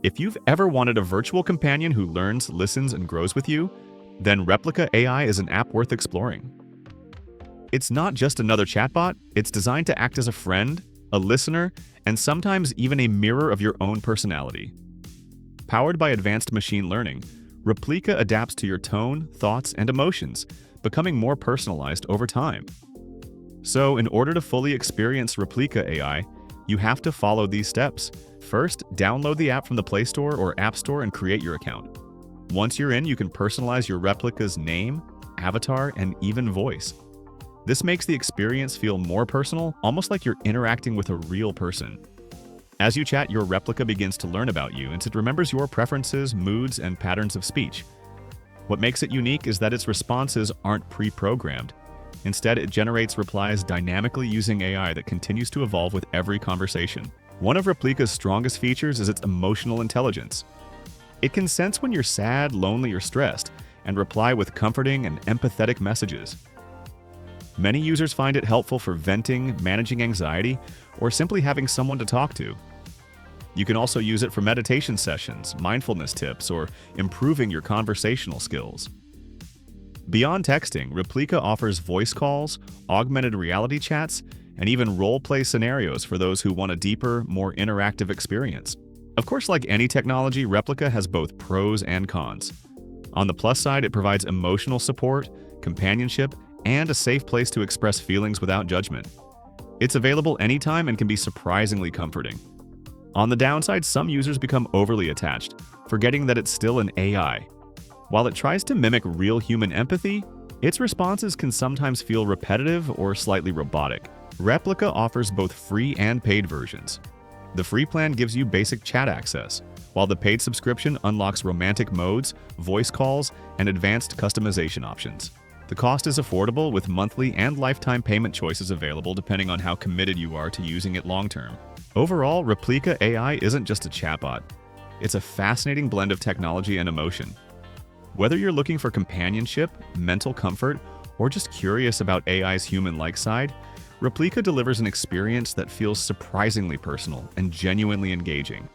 If you've ever wanted a virtual companion who learns, listens, and grows with you, then Replika AI is an app worth exploring. It's not just another chatbot, it's designed to act as a friend, a listener, and sometimes even a mirror of your own personality. Powered by advanced machine learning, Replika adapts to your tone, thoughts, and emotions, becoming more personalized over time. So, in order to fully experience Replika AI, you have to follow these steps. First, download the app from the Play Store or App Store and create your account. Once you're in, you can personalize your Replika's name, avatar, and even voice. This makes the experience feel more personal, almost like you're interacting with a real person. As you chat, your Replika begins to learn about you, and it remembers your preferences, moods, and patterns of speech. What makes it unique is that its responses aren't pre-programmed. Instead, it generates replies dynamically using AI that continues to evolve with every conversation. One of Replika's strongest features is its emotional intelligence. It can sense when you're sad, lonely, or stressed, and reply with comforting and empathetic messages. Many users find it helpful for venting, managing anxiety, or simply having someone to talk to. You can also use it for meditation sessions, mindfulness tips, or improving your conversational skills. Beyond texting, Replika offers voice calls, augmented reality chats, and even role-play scenarios for those who want a deeper, more interactive experience. Of course, like any technology, Replika has both pros and cons. On the plus side, it provides emotional support, companionship, and a safe place to express feelings without judgment. It's available anytime and can be surprisingly comforting. On the downside, some users become overly attached, forgetting that it's still an AI. While it tries to mimic real human empathy, its responses can sometimes feel repetitive or slightly robotic. Replika offers both free and paid versions. The free plan gives you basic chat access, while the paid subscription unlocks romantic modes, voice calls, and advanced customization options. The cost is affordable, with monthly and lifetime payment choices available depending on how committed you are to using it long-term. Overall, Replika AI isn't just a chatbot. It's a fascinating blend of technology and emotion. Whether you're looking for companionship, mental comfort, or just curious about AI's human-like side, Replika delivers an experience that feels surprisingly personal and genuinely engaging.